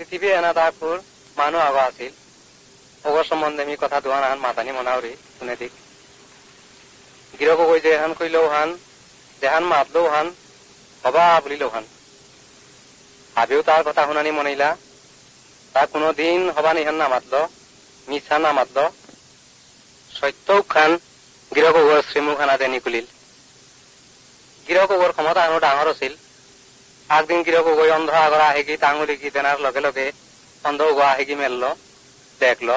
পৃথিৱী এনা তাকপুৰ মানুহ আগা আছিল অগৰ সম্বন্ধে আমি কথা দোৱান হান মাতানি মনাউৰি শুনে দিক গিৰক গৈ যেহান কইলেও হান যেহান মাতলেও হান হবা বুলিলেও হান হাবিও তার কথা শুনানি মনাইলা তা কোনোদিন হবা নিহান নামাতল মিছা নামাতল সত্যও খান গিৰক গৰ শ্ৰীমুখ হানাতে নিকুলিল গিৰক গৰ ক্ষমতা আনো ডাঙৰ আছিল আগদিন গিৰক গৈ অন্ধ আগৰ আহেগি টাঙুলি কি দেনার লগে লগে অন্ধ গো আহেগি মেলল দেখল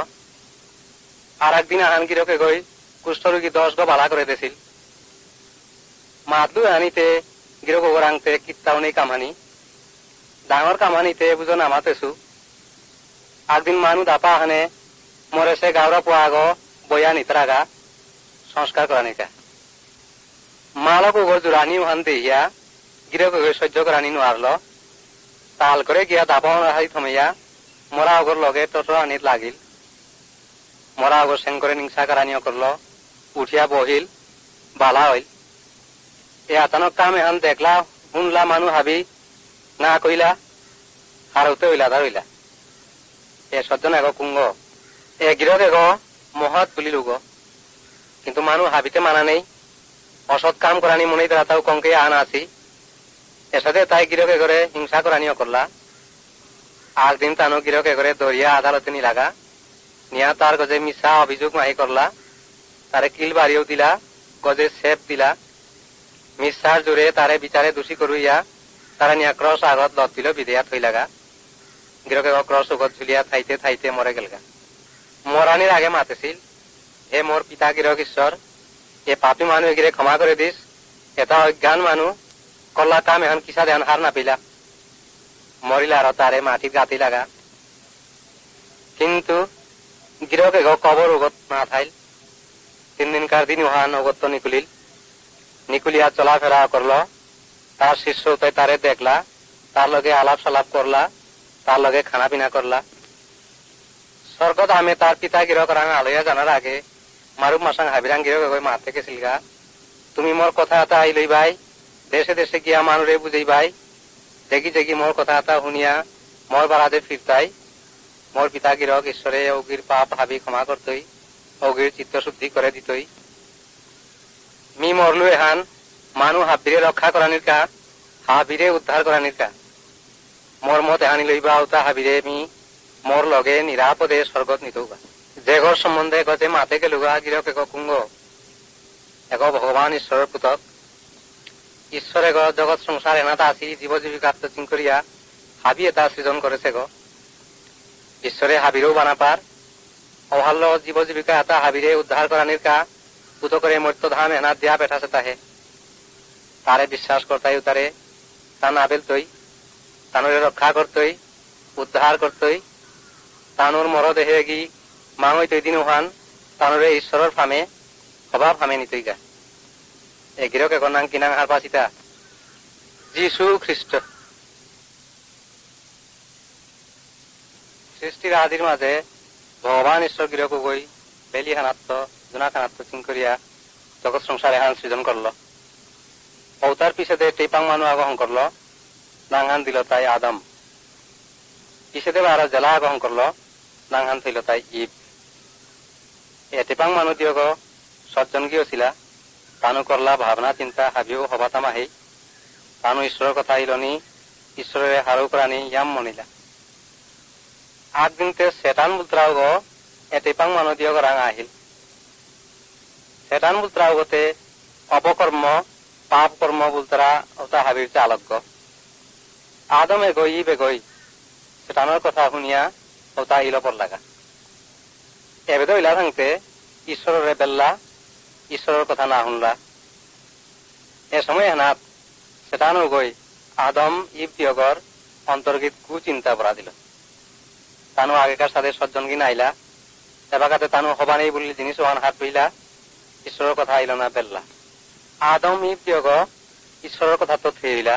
আর একদিন আহান গিরকে গই কুষ্ঠরোগী 10 গো বালা করে দিছিল মাতলু আনিতে গিরক গর আংতে কিত্তাউনি কামানি ডাঙর কামানিতে বুঝো নামাতেছু একদিন মানু দাপা হানে মরেছে গাওরা পোয়াগ বয়া নিতরাগা সংস্কার করা নিকা মালক গর জুরানি হান দেহিয়া গিরক গই সহ্য করানি নোয়ারল তাল করে গিয়া দাপা হাই থমাইয়া মরা আগর লগে টটো আনিত লাগিল মরা আগর সেং করে নিংসা কারানিও করল উঠিয়া বহিল বালা হইল এ আচানক কাম এখন দেখলা শুনলা মানুহ হাবি না কইলা হারতে হইলা ধা হইলা এ সজ্জন এগ কুঙ্গ এ গিরক এগ মহৎ বুলিল গ কিন্তু মানুহ হাবিতে মানা নেই অসৎ কাম করানি মনে তারা তাও কঙ্কে আনা আছি এসাথে তাই গিরক এগরে হিংসা করানিও করলা আগদিন তানো গিরক এগরে দরিয়া আদালতে নিলাগা নিয়া তার গজে মিছা অভিযোগ মাহি করলা তারে কিল বাড়িও দিলা গজে সেপ দিলা মিছার জোরে তারে বিচারে দোষী করুইয়া তারা নিয়া ক্রস আগত লত দিল বিধেয়া থই লাগা গিরকে ক্রস উগত ঝুলিয়া থাইতে থাইতে মরে গেলগা মরানির আগে মাতেছিল হে মোর পিতা গিরক ঈশ্বর এ পাপী মানুষ গিরে ক্ষমা করে দিস এটা অজ্ঞান মানুষ কল্লা কাম এখন কিসা দেন হার না পিলা মরিলা আর তারে মাটির গাতি লাগা কিন্তু গিরকে কবর উগত না থাইল 3 দিনকার দিন উহান অগত্য নিকুলিল নিকুলিয়া চলাফেরা করল তার শিষ্য তারে দেখলা তার লগে আলাপ সালাপ করলা তার লগে খানা পিনা করলা স্বর্গত আমি তার পিতা গিরক রাং আলয়া জানার আগে মারুপ মাসাং হাবিরাং গিরক গই মাতে গেছিলগা তুমি মোর কথা এটা আই লই ভাই দেশে দেশে গিয়া মানুরে বুঝাই ভাই দেখি দেখি মোর কথা এটা শুনিয়া মোর বারাদে ফিরতাই মোর পিতা গিরক ঈশ্বরে অগির পাপ হাবি ক্ষমা করতই অগির চিত্ত শুদ্ধি করে দিতই মি মরলু এহান মানু হাবিরে রক্ষা করানির কা হাবিরে উদ্ধার করানির কা মোর মত এহানি লইবা আওতা হাবিরে মি মোর লগে নিরাপদে স্বর্গত নিতৌবা যেগর সম্বন্ধে গজে মাতে গেলুগা গিরক এক কুঙ্গ এক ভগবান ঈশ্বরের পুতক ঈশ্বরে গ জগৎ সংসার এনাতা আসি জীব জীবিকা আত্মচিন করিয়া হাবি এটা সৃজন করেছে গ ঈশ্বরে হাবিরেও বানা পার অভাল্য জীব জীবিকা এটা হাবিরে উদ্ধার করানির কা পুত করে মর্ত্যধাম এনা দিয়া পেঠাছে তাহে তারে বিশ্বাস করতাই তারে তা না বেলতই তানরে রক্ষা করতই উদ্ধার করতই তানোর মরদেহে গি মাঙই তৈ দিন ওহান তানরে ঈশ্বরের ফামে হবা ফামে নিতই গা এ গিরক এখন নাং কিনাং হার পাচিতা যীশু খ্রিস্ট সৃষ্টির আদির মাঝে ভগবান ঈশ্বর গিরক গই বেলি খানাত্ম জোনা খানাত্ম চিন করিয়া জগৎ সংসার এহান সৃজন করল অবতার পিছেদে টেপাং মানুষ আগহন করল নাংহান দিল তাই আদম পিছেদে আরো জেলা আগহন করল নাংহান থইল তাই ইব এ টেপাং মানুষ দিয়গ সজ্জন গিয়েছিলা তানু করলা ভাবনা চিন্তা হাবিও হবাতাম আহি তানু ঈশ্বৰৰ কথা ইলনি ঈশ্বরের হারু করানি ইয়াম মনিলা আগদিনতে সেটান বুলতরাও গো এটেপাং মানুষ দিয়গ রাঙা আহিল সেটান বুলতরাও গতে অপকর্ম পাপ কর্ম বুলতরা ওটা হাবির চালক আদম এগই ইব এগই সেটানোর কথা শুনিয়া ওটা ইল পর লাগা এবেদ ইলা থাকতে ঈশ্বরের বেল্লা ঈশ্বরের কথা না শুনলা এ সময় হেনাত সেটানো গই আদম ইব দিয়গর অন্তর্গীত কুচিন্তা পড়া দিল তানু আগেকার সাথে সজ্জন কিনা আইলা এবাকাতে তানু হবা নেই বলি জিনিস ওহান হাত বইলা ঈশ্বরের কথা আইল না বেল্লা আদম ইব দিয়গ ঈশ্বরের কথা তো থেইলা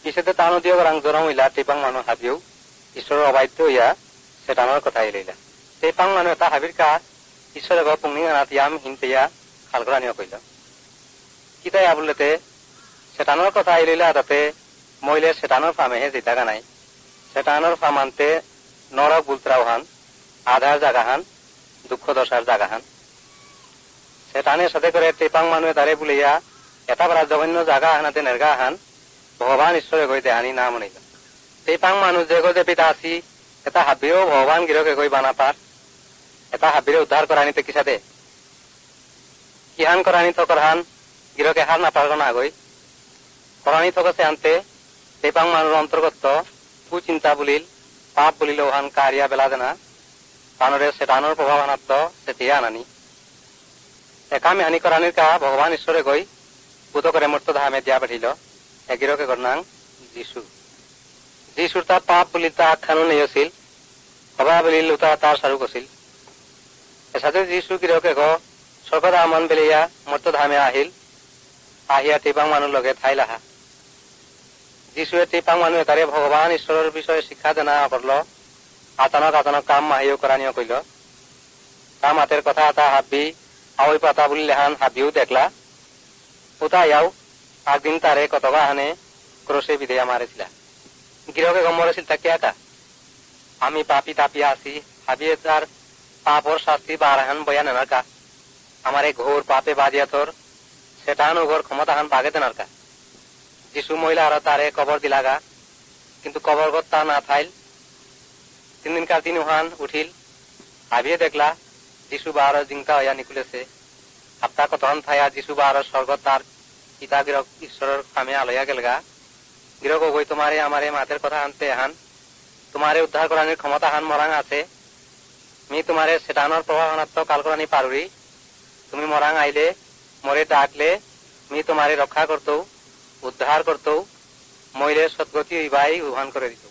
পিছেতে তানু দিয়গ রাং জরম হইলা টেপাং মানুষ হাবিও ঈশ্বরের অবাধ্য হইয়া সেটানোর কথা আইলা টেপাং মানুষ এটা হাবির কা ঈশ্বরে গো পুংনি আনাত ইয়াম হিনতেয়া খালকরানিও কইল কিতাই আবুলেতে সেটানোর কথা আইলা তাতে মইলে সেটানোর ফামেহে জিতাগা নাই সেটানোর ফামান্তে নরক বুলত্রাও হান আধার জাগা হান দুঃখ দশার জাগা হান সেটানের সাথে করে টেপাং মানুষ তারে বুলিয়া এটা বড় জঘন্য জাগা হানাতে নেরগা হান ভগবান ঈশ্বরে গই দেহানি নাম নেই টেপাং মানুষ যে গো যে পিতা আসি এটা হাবিও ভগবান গিরকে গই বানা পার এটা হাবিরে উদ্ধার করানিতে কি সাথে কিহান করানি তো করহান গিরকে হার না পারল না গই করানি তো সে আনতে টেপাং মানুষ অন্তর্গত কুচিন্তা বুলিল পাপ বুলিল ওহান কারিয়া বেলা দেনা পানরে সেটানোর প্রভাব আনাত্ম সেটিয়া আনানি একামি হানি করানির কা ভগবান ঈশ্বরে গই পুতো করে মর্ত ধামে দিয়া পাঠিল এগিরকে গরনাং যিশু যিশুর তা পাপ বুলিল তা আখ্যানো নেই আছিল হবা বুলিল উতা তার সারুক আছিল এসাথে যিশু গিরকে গ সর্বদা মন বেলিয়া মর্ত ধামে আহিল আহিয়া টিপাং মানুষ লগে ঠাই লাহা যিশুয়ে টিপাং মানুষ তারে ভগবান ঈশ্বৰৰ বিষয়ে শিক্ষা দেনা করল আচানক কাম মাহিও করানিও কইল কাম হাতের কথা তা হাবি আওই পাতা বলি লেহান হাবিও দেখলা উতা ইয়াও একদিন তারে কতবা হানে ক্রোশে বিদেয়া মারেছিলা গিরকে গমরেছিল তা কেটা আমি পাপি তাপিয়া আছি হাবিয়ে তার পাপর শাস্তি বারাহান বয়া নেনার কা আমার এই ঘোর পাপে বাজিয়া তোর সেটান ওগর ক্ষমতা হান বাগে দেনার কা যিশু মহিলা আর তারে কবর দিলাগা কিন্তু কবর তা না থাইল 3 দিনকার দিন উহান উঠিল হাবিয়ে দেখলা যিশু বাহার জিংকা হইয়া নিকুলেছে হাপ্তা কতন থাইয়া যিশু বাহার স্বর্গ তার পিতা গিরক ঈশ্বরের কামে আলয়া গেলগা গিরক ওই তোমারে আমারে মাতের কথা আনতে হান তোমারে উদ্ধার করানির ক্ষমতা হান মরাং আছে মি তোমারে সেটানোর প্রভাবনাত্ম কাল করানি পারুরি তুমি মরাং আইলে মরে ডাকলে মি তোমারে রক্ষা করতো উদ্ধার করতো মইলে সদ্গতি ইবাই উহান করে দিত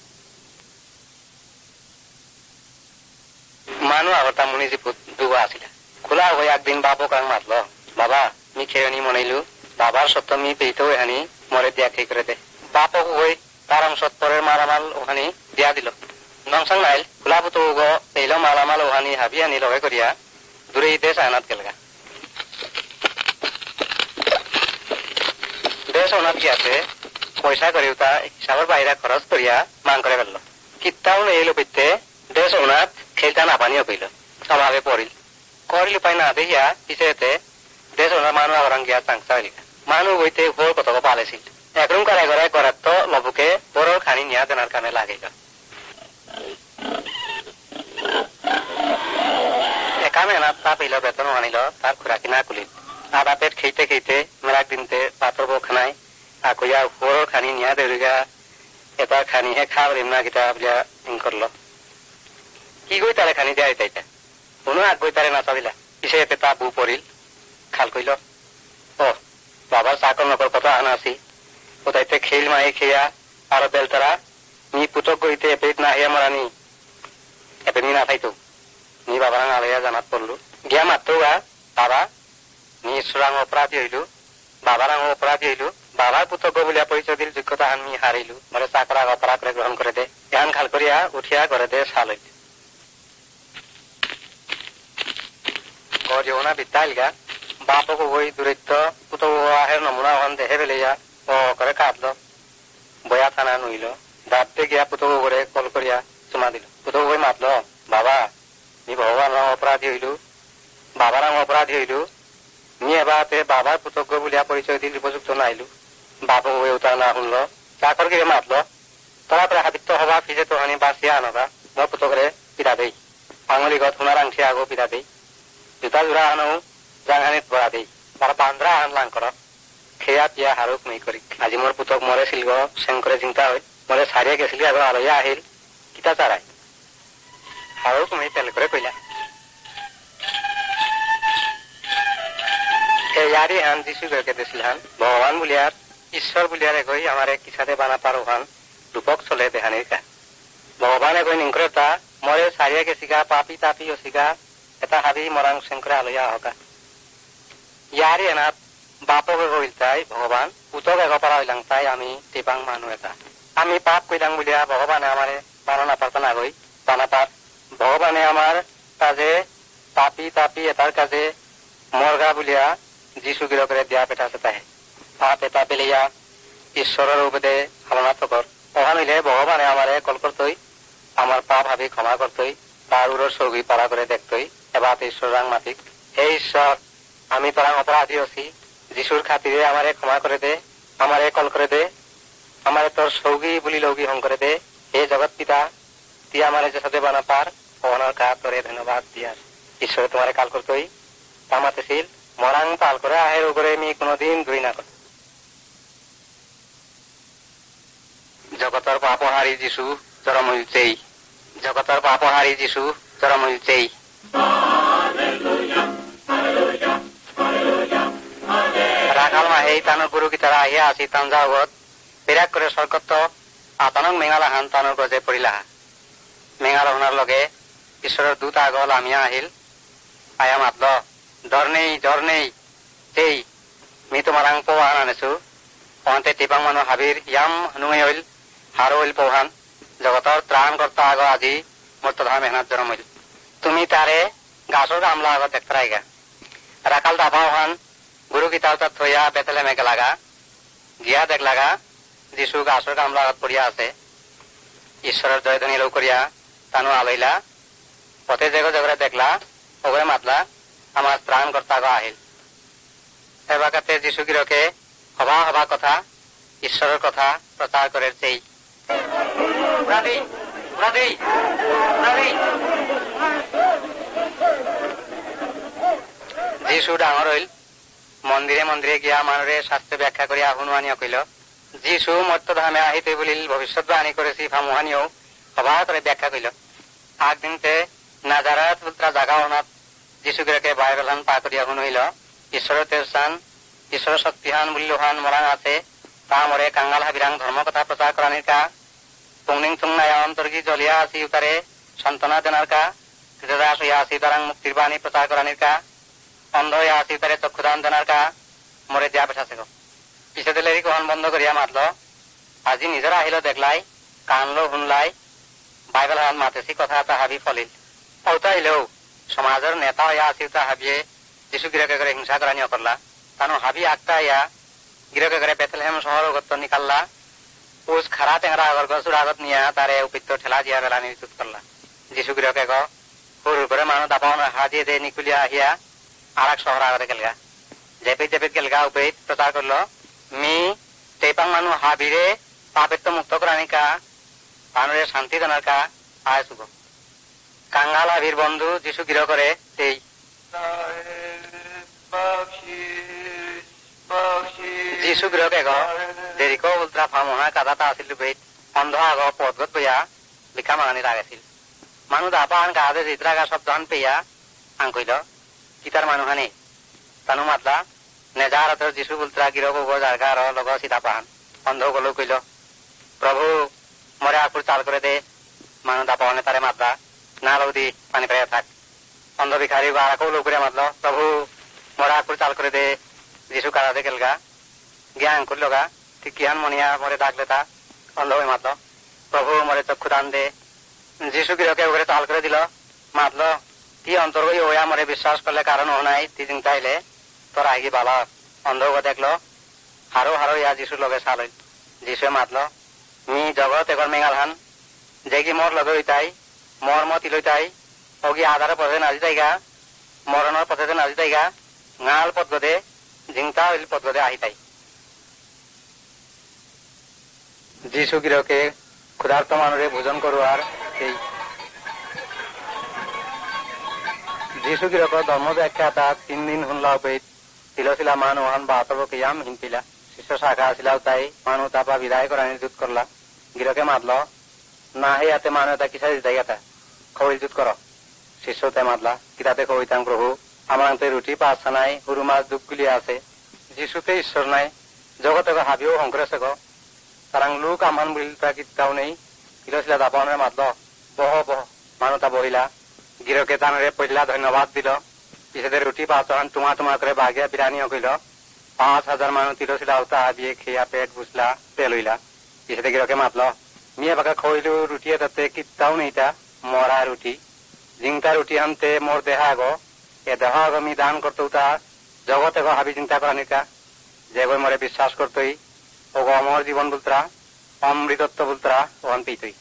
মানু আগতা মুনি যে দুবা আছিল খোলা হয়ে একদিন বাপক আং মাতল বাবা মি খেয়নি মনাইলু বাবার সত্য মি পেইতো এহানি মরে দিয়া খেই করে দে বাপক হই তার অংশত পরের মারামাল ওখানি দিয়া দিল নংসাং নাইল খোলা পুতো গো পেইল মারামাল ওখানি হাবি আনি লগে করিয়া দূরে দেশ আনাত গেলগা দেশ ওনাত গিয়াছে পয়সা করি তা হিসাবের বাইরে খরচ করিয়া মান করে ফেলল কিতাও নেইল পেতে দেশ ওনাত খেলতা না পানিও কইল স্বভাবে পড়িল করিল উপায় না দেখিয়া পিছেতে দেশ ওনার মানুষ আগরাং গিয়া চাংসা হইল মানুষ বইতে ভোর কতক পালেছিল একরুম কারাই গড়াই করার তো লবুকে বড় খানি নিয়া দেনার কামে লাগাইল একামে না তা পেল বেতন আনিল তার খুরাকি না কুলিল আদা পেট খেইতে খেইতে মেলাক দিনতে পাথর বো খানাই আকইয়া বড় খানি নিয়া দেরিগা এটা খানি হে খাওয়ারিম না গিতা বলিয়া ইন করল কি গই তারে খানি দেয় তাইটা কোনো আগ গই তারে নাচা দিলা পিছে এতে তা বু পড়িল খাল কইল ও বাবার চাকর নকর কথা আনা আছি ওটাইতে খেল মাহি খেয়া আর বেলতারা নি পুতক গইতে এপেট না হিয়া মারানি এপে নি না থাইতো নি বাবার আলাইয়া জানাত পড়লু গিয়া মাত্র গা বাবা নি ঈশ্বরাং অপরাধী হইলু বাবার অপরাধী হইলু বাবার পুতক বলিয়া পরিচয় দিল যোগ্যতা আন মি হারিলু মানে চাকরা অপরাধ করে গ্রহণ করে দে জ্ঞান খাল করিয়া উঠিয়া করে দে সাল হইল গরিওনা বিদ্যাইল গা বাপক হই দূরত্ব পুতক আহের নমুনা ওখান দেহে বেলিয়া ও করে কাঁদল বয়া থানা নইল দাঁতে গিয়া পুতক করে কল করিয়া চুমা দিল পুতক হই মাতল বাবা নি ভগবান অপরাধী হইলু বাবার অপরাধী হইলু নি এবারতে বাবার পুতজ্ঞ বলিয়া পরিচয় দিল উপযুক্ত নাইলু বাপক হয়ে উতার না শুনল চাকর গিয়ে মাতল তোরা প্রায় হাবিত্য হবা ফিজে তো হানি বাঁচিয়া আনবা মই পুতকরে পিতা দেই আঙুলি গত সোনার আংঠি আগো পিতা দেই জোতা জোড়া আনো জাংহানিত বৰা দেই তাৰ বান্দ্ৰা আন লাং কৰ খেয়া পিয়া হাৰুক মই কৰি আজি মোৰ পুতক মৰে শিলগ চেংকৰে চিন্তা হৈ মৰে চাৰিয়া গেছিলি আৰু আলহীয়া আহিল কিতা চাৰাই হাৰুক মই তেল কৰে কইলা ইয়ারি হান যিশু গেকে দিছিল হান ভগবান বুলিয়ার ঈশ্বর বুলিয়ার এগই আমারে কিসাতে বানা পারো হান রূপক চলে দেহানির কা ভগবান এগই নিংক্রতা মরে সারিয়া গেছিগা পাপি তাপি অসিগা এটা হাবি মরাং শঙ্করে আলয়া হকা ইয়ারি এনাত বাপকে কইল তাই ভগবান পুতক এগ পারা হইলাং তাই আমি টিপাং মানু এটা আমি পাপ কইলাং বুলিয়া ভগবানে আমারে পালনা প্রার্থনা কই বানা পাপ ভগবানে আমার কাজে পাপি তাপি এটার কাজে মরগা বুলিয়া যিশু গিরকরে দিয়া পেটা তাহে পাপ এটা পেলিয়া ঈশ্বৰৰ উপদে হালনা থকৰ ওখান হইলে ভগবানে আমারে কল করতই, আমার পাপ ভাবি ক্ষমা করতই, তার উড়োর সৌগি পাড়া করে দেখতই, এবার ঈশ্বর রাং মাতিক, হে ঈশ্বর আমি তোরাং অপরাধী আছি, যিশুর খাতিরে আমারে ক্ষমা করে দে, আমারে কল করে দে, আমারে তোর সৌগি বলি লৌগি হং করে দে, হে জগৎ পিতা তুই আমারে যে সাথে বানা পার ওনার কা তোরে ধন্যবাদ দিয়ার। ঈশ্বরে তোমারে কাল করতই তামাতেছিল মরাং পাল করে আহের উপরে আমি কোনোদিন ধুই না করে। জগতর পাপহারী যিশু জন্ম হইছেই, জগতর পাপহারী যিশু জন্ম হইছেই। রাখাল মাহেই তানোর গুরু গীতারা আহিয়া আসি তানজা আগত বিরাট করে সরকত আতানক মেঘালাহান তানোর গজে পড়িলাহা। মেঘালহনার লগে ঈশ্বরের দূত আগল আমিয়া আহিল, আয়া মাতল ডর নেই জ্বর নেই যেই মি তোমারাং পৌহান আনেছো অন্তে টিপাং মানুহ হাবির ইয়াম নুই হইল হার হইল পৌহান জগতৰ ত্ৰাণ কৰ্তা আগ আজি মৰ্তধা মেহনত জন্ম হইল। তুমি তাৰে গাছৰ গামলা আগত দেখতৰাইগা। ৰাখাল দাবাওহান গুৰু গীতা উতাৰ থইয়া বেতেলে মেঘে লাগা গিয়া দেখ লাগা যিশু গাছৰ গামলা আগত পড়িয়া আছে। ঈশ্বরের জয়ধ্বনি লৌ করিয়া তানু আলইলা পথে জেগো জগরে দেখলা ওগরে মাতলা আমার ত্রাণ কর্তা আগ আহিল। এবাকাতে যিশু গিরকে হবা হবা কথা ঈশ্বরের কথা প্রচার করে সেই যিশু ডাঙর হইল মন্দিরে মন্দিরে গিয়া মানুরে শাস্ত্রে ব্যাখ্যা করিয়া হুনুয়ানিয়া কইল। যিশু মর্তধামে আহিতে বলিল ভবিষ্যৎবাণী করেছি ফামুহানিও হবা করে ব্যাখ্যা কইল। আগদিনতে নাজারাত উত্তরা জাগা অনাথ যিশু গিরকে বাইবেলান পা করিয়া হুন হইল ঈশ্বরের তেরসান ঈশ্বরের শক্তিহান মূল্যহান মরাং আছে তা মরে কাঙ্গাল হাবিরাং ধর্ম কথা প্রচার করানির কা পুংনিং চুংনায়া অন্তর্গী জ্বলিয়া আসি উতারে সান্ত্বনা দেনার কা হৃদয়াস হইয়া আসি তারাং মুক্তির বাণী প্রচার করানির কা অন্ধ হইয়া আসি উতারে চক্ষুদান দেনার কা মরে দিয়া পেশাছে গো। পিছে দিলেরি কহন বন্ধ করিয়া মাতল আজি নিজের আহিল দেখলাই কানলো শুনলাই বাইবেল হান মাতেছি কথা এটা হাবি ফলিল। ওটা আহিলেও সমাজের নেতা হইয়া আসি তা হাবিয়ে যিশু গিরকে করে হিংসা করানি করলা তানো হাবি আগটা ইয়া গিরকে করে বেথলেহেম শহর গত্ত নিকাল্লা উস খারা টেংরা আগর গছুর আগত নিয়া তারে উপিত্ত ঠেলা দিয়া বেলা নিযুত করলা। যিশু গিরকে গ হুর করে মানুষ দাপাওন হাজিয়ে দে নিকুলিয়া আহিয়া আর এক শহর আগতে গেলগা জেপিত জেপিত গেলগা উপিত প্রচার করলো মি টেপাং মানুষ হাবিরে পাপেত্ত মুক্ত করানিকা মানুষের শান্তি জানার কা আয় শুভ কাঙ্গাল হাবির বন্ধু যিশু গির করে সেই যিশু গৃহকে গ দেরিক উল্টা ফামহা কাদাটা আছিল বেত অন্ধ আগ পদগত বইয়া ভিক্ষা মাগানি রাগেছিল। মানুষ দাপান গাহাদে জিতরাগা শব্দহান পেয়া আং কইল কিতার মানুহানি তানু মাতলা নেজা রথের যিশু উল্টা গিরক উগ জারগার লগ সীতা পাহান অন্ধ গলো কইল প্রভু মরে আকুর চাল করে দে। মানুষ দাপাওয়ানে তারে মাতলা না লৌদি পানি পেয়ে থাক। অন্ধ ভিখারি বা আরাকও লোক করে মাতল প্রভু মরে আকুর চাল করে দে। যিশু কারাতে গেলগা গিয়া আং করলগা ঠিক কিহান মনিয়া মরে ডাকলে তা অন্ধ হয়ে মাতল প্রভু মরে চক্ষু দান দে। যিশু গিরকে ওগরে চাল করে দিল মাতল তি অন্তর্গী ওয়া মরে বিশ্বাস করলে কারণ ও নাই তি চিন্তা আইলে তোর আহি বালা অন্ধ দেখলো হারো হারো ইয়া যিশুর লগে চাল হইল। যিশুয়ে মাতল মি জগৎ এগর মেঘালহান যে কি মোর লগে হইতাই মর মত ইলইতাই ওগি আধারের পথে নাজি যাইগা মরণের পথে নাজি যাইগা ngaal পথ গদে জিংতা হইল পথ গদে আহিতাই। যিশু গিরকে ক্ষুধার্ত মানুরে ভোজন করুয়ার এই যিশু গিরক ধর্ম ব্যাখ্যা তা 3 দিন শুনলা উপায়িত তিলশিলা মান ওহান 72 কিয়াম হিনপিলা শিষ্য শাখা আসিলাও তাই মানুষ তাপা বিদায় করা নিযুত করলা। গিরকে মাতল না হে ইয়াতে মানুষ এটা কিসা দিতে গেতা খবর যুত কর। শিষ্য তাই মাতলা কিতাতে কইতাম প্রভু আমার রুটি পাঁচটা নাই হুরু মাছ দুপগুলি আছে যিশুতে ঈশ্বর নাই জগতে হাবিও হংকরেছে গ তারাং লোক আমান বলিল তা কিতাও নেই তিলশিলা দাপানের মাতল বহ বহ মানুষ তা বহিলা। গিরকে তানরে পড়লা ধন্যবাদ দিল। পিছতে রুটি পাঁচহান তোমা তোমা করে বাগিয়া বিরানিও কইল 5000 মানুষ তিলশিলা উতা হাবিয়ে খেয়া পেট বুঝলা তেল হইলা। পিছতে গিরকে মাতল মিয়া বাকা খইলু রুটি তাতে কিতাও নেই তা মরা রুটি জিংতা রুটি আনতে মোর দেহা গো এ দেহা গো মি দান করতো তা জগতে গো হাবি চিন্তা করানিকা যে গো মরে বিশ্বাস করতই ও গো অমর জীবন বুলতরা অমৃতত্ব বুলতরা ওয়ান পিতুই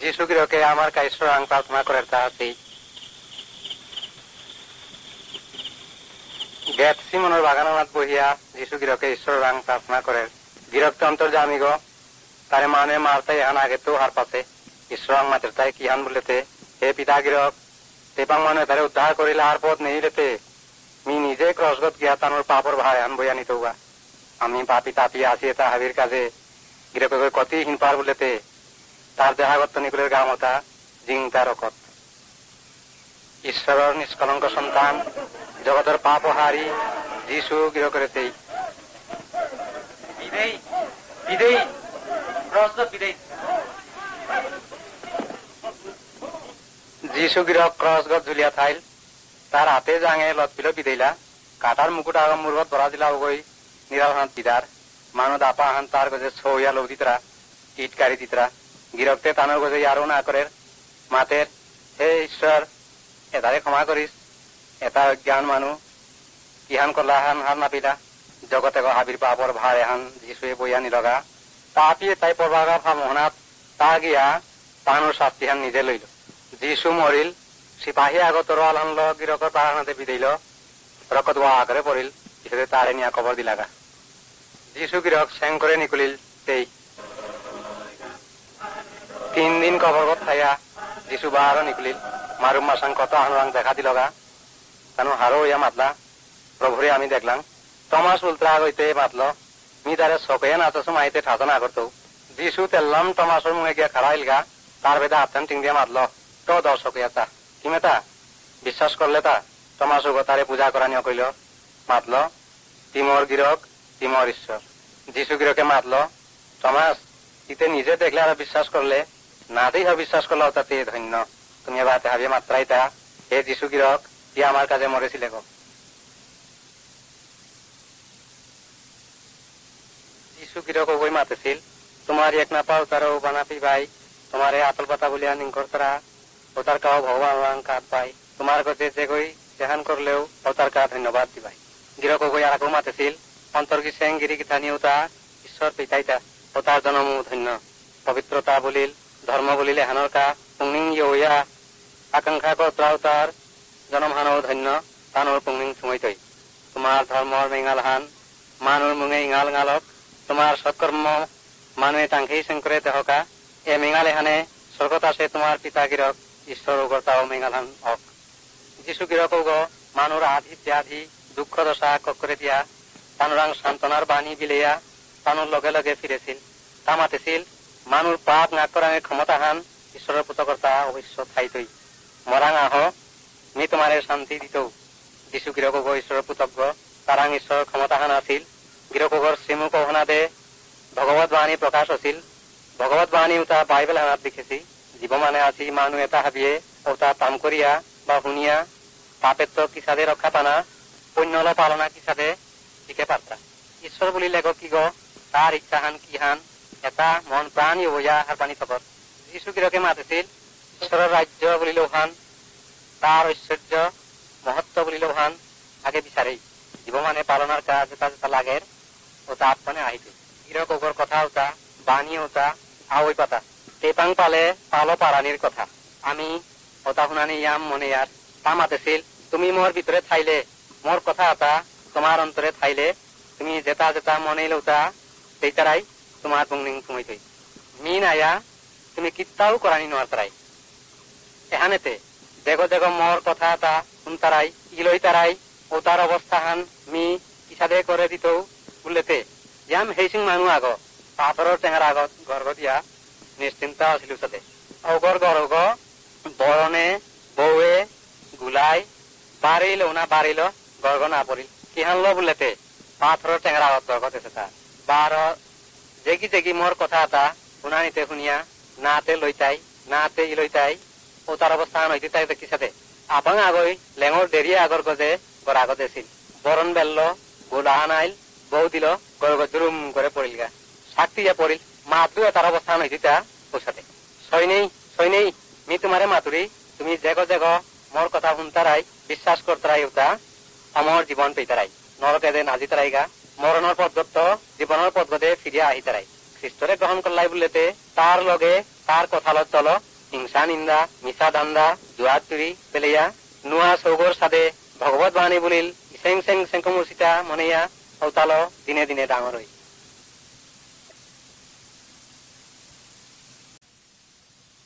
যিশু গিরকে আমার কাইশ্বর আং প্রার্থনা করে তাহাতেই গেট সিমনের বাগানাত বহিয়া যিশু গিরকে ঈশ্বর রাং প্রার্থনা করে গিরক্ত অন্তর্জামিগ তারে মানে মারতে হান আগে তো হার পাশে ঈশ্বর মাতের তাই কি হান বলেতে হে পিতা গিরক তেপাং মানে তারে উদ্ধার করিলে আর পথ নেই রেতে মি নিজে ক্রসগত গিয়া তানোর পাপর ভাই হান বইয়া নিতৌগা আমি পাপি তাপি আসি এটা হাবির কাজে গিরকে কতি হিনপার বলেতে তার দেহাগত নিকুলের গামতা জিং তার অকত ঈশ্বরের নিষ্কলঙ্ক সন্তান জগতের পাপ হারি যিশু গৃহ করেছেই বিদেই বিদেই যিশু গৃহ ক্রসগত ঝুলিয়া থাইল তার হাতে জাঙে লতপিল বিদেইলা কাটার মুকুট আগম মুরগত ধরা দিলা ওগই নিরাহান পিদার মানদ আপা হান তার গজে ছইয়া লৌ দিতরা ইটকারি দিতরা গিরকতে তানোর গজে ইয়ারও না করে মাতের হে ঈশ্বর এটারে ক্ষমা করিস এটা অজ্ঞান মানু কিহান করলা হান হার নাপিলা জগতে হাবির পাপর ভার এহান যিশুয়ে বইয়া নিলগা তাপিয়ে তাই পড়বাগা মোহনাত তা গিয়া তানোর শাস্তি হান নিজে লইল যিশু মরিল সিপাহী আগত রল হানল গিরকর পাহানাতে বিদেইল রকত ওয়া করে পড়িল কিছুতে তারে নিয়া কবর দিলাগা যিশু গিরক স্যাং করে নিকুলিল তেই 3 দিন কবরগত থাইয়া যিশু বাহারও নিকুলিল মারুম মাসাং কত হানুরাং দেখা দিলগা তানো হারো ইয়া মাতলা প্রভুরে আমি দেখলাম টমাস উল্টা হইতে মাতল মি তারে চকে নাচো মাইতে ঠাসো না করতো যিশু তেললাম টমাসর মুখে গিয়া খাড়াইল গা তার বেদা হাতটান টিং দিয়ে মাতল তো দর্শকে আছা কিমেতা বিশ্বাস করলে তা টমাসুগ তারে পূজা করা নিয়ে কইল মাতল তিমর গিরক তিমর ঈশ্বর যিশু গিরকে মাতল টমাস ইতে নিজে দেখলে আর বিশ্বাস করলে না দেই বিশ্বাস করলে তাতে ধন্য তুমি এবার হাবি মাত্রাই তা হে যিশু গিরক ই আমার কাজে মরেছিলে গো যিশু গিরক ওই মাতেছিল তোমার এক না পাও তারও বানাপি ভাই তোমারে আতল পাতা বলিয়া নিঙ্কর তারা ও তার কাও ভগবান কাঠ পাই তোমার কাছে যে কই যেহান করলেও ও তার কা ধন্যবাদ দিবাই গিরক ওই আর আগো মাতেছিল অন্তর্গী সেং গিরি গীতানিও তা ঈশ্বর পিতাইতা ও তার জন্ম ধন্য পবিত্রতা বলিল ধর্ম বলিলে হানর কা পুংনিং ইয়া আকাঙ্ক্ষা কত্রাও তার জনম হানও ধন্য তানোর পুংনিং সুমৈতই তোমার ধর্মর মেঙাল হান মানুর মুঙে ইঙাল গালক তোমার সৎকর্ম মানুয়ে টাঙ্কি শঙ্করে দেহকা এ মেঙালে হানে স্বর্গত আসে তোমার পিতা গিরক ঈশ্বর উগরতাও মেঙাল হান হক যিশু গিরক উগ মানুর আধি ব্যাধি দুঃখ দশা করে দিয়া তানুরাং সান্ত্বনার বাণী বিলেয়া তানুর লগে লগে ফিরেছিল তা মাতেছিল মানুর পাপ না করাঙে ক্ষমতা হান ঈশ্বরের পুতকর্তা অবশ্য থাইতই মরাং আহ মি তোমারে শান্তি দিত যিশু গিরক উগ ঈশ্বরের পুতজ্ঞ তারাং ঈশ্বর ক্ষমতা হান আছিল গিরকগর শ্রীমুখ অহনাদে ভগবত বাণী প্রকাশ আছিল ভগবত বাণী উতা বাইবেল হানাত লিখেছি জীব মানে আছি মানু এটা হাবিয়ে ওটা তাম করিয়া বা শুনিয়া পাপের তো কিসাদে রক্ষা পানা পুণ্যল পালনা কিসাদে শিখে পারতা ঈশ্বর বলি লেখ কি গো তার ইচ্ছা হান কি হান এটা মন প্রাণ ইয়া আর পানি তকত যিশু গিরকে মাতেছিল ঈশ্বরের রাজ্য বলিলেও হান তার ঐশ্বর্য মহত্ব বলিলেও হান আগে বিচারেই জীব মানে পালনার কাজ যেটা যেটা লাগের ওটা আপনে আহিতে গিরক ওগর কথা ওটা বাণী ওটা আওই পাতা তেপাং পালে পালো পারানির কথা আমি ওটা শুনানি ইয়াম মনে ইয়ার তা মাতেছিল তুমি মোর ভিতরে থাইলে মোর কথা এটা তোমার অন্তরে থাইলে তুমি যেটা যেটা মনে লৌতা সেইটারাই তোমার পুংনিং সুমৈতই মিন আয়া তুমি কিত্তাও করানি নোয়ার তারাই এহানেতে দেখো দেখো মোর কথা এটা শুনতারাই ইলই তারাই ও তার অবস্থা হান মি কিসাদে করে দিত বললেতে ইয়াম হেইসিং মানু আগ পাথরের টেঙার আগত গর্গ দিয়া নিশ্চিন্তা আছিল তাতে অগর গর্গ বরণে বউয়ে গুলাই বাড়িল না বাড়িল গর্গ না পড়িল কি হানল বললেতে পাথরের টেঙার আগত গর্গ দেশে তা বার জেগি জেগি মোর কথা এটা শুনানিতে শুনিয়া নাতে লইতাই নাতে ইলইতাই ও তার অবস্থা হইতে তাই দেখি সাথে আপাং আগই লেঙর দেরিয়ে আগর গজে গর আগত এসিল বরণ বেলল গোলাহান আইল বউ দিল গর্গ জুরুম করে পড়িল গা শাক্তি যা পড়িল মাতু তার অবস্থা হইতে তা ওর সাথে সৈনেই মি তোমারে মাতুরি তুমি জেগ জেগ মোর কথা শুনতারাই বিশ্বাস করতারাই ওটা আমার জীবন পেতারাই নরকে দে নাজি তারাই গা মরণের পথগত জীবনের পথগতে ফিরিয়া আহি তারাই খ্রিস্টরে গ্রহণ করলাই বললেতে তার লগে তার কথালত চল হিংসা নিন্দা মিছা দান্দা জুয়া চুরি পেলেয়া নুয়া সৌগর সাদে ভগবত বাণী বলিল সেং সেং সেংকমুর্চিতা মনেয়া হৌতাল দিনে দিনে ডাঙর হই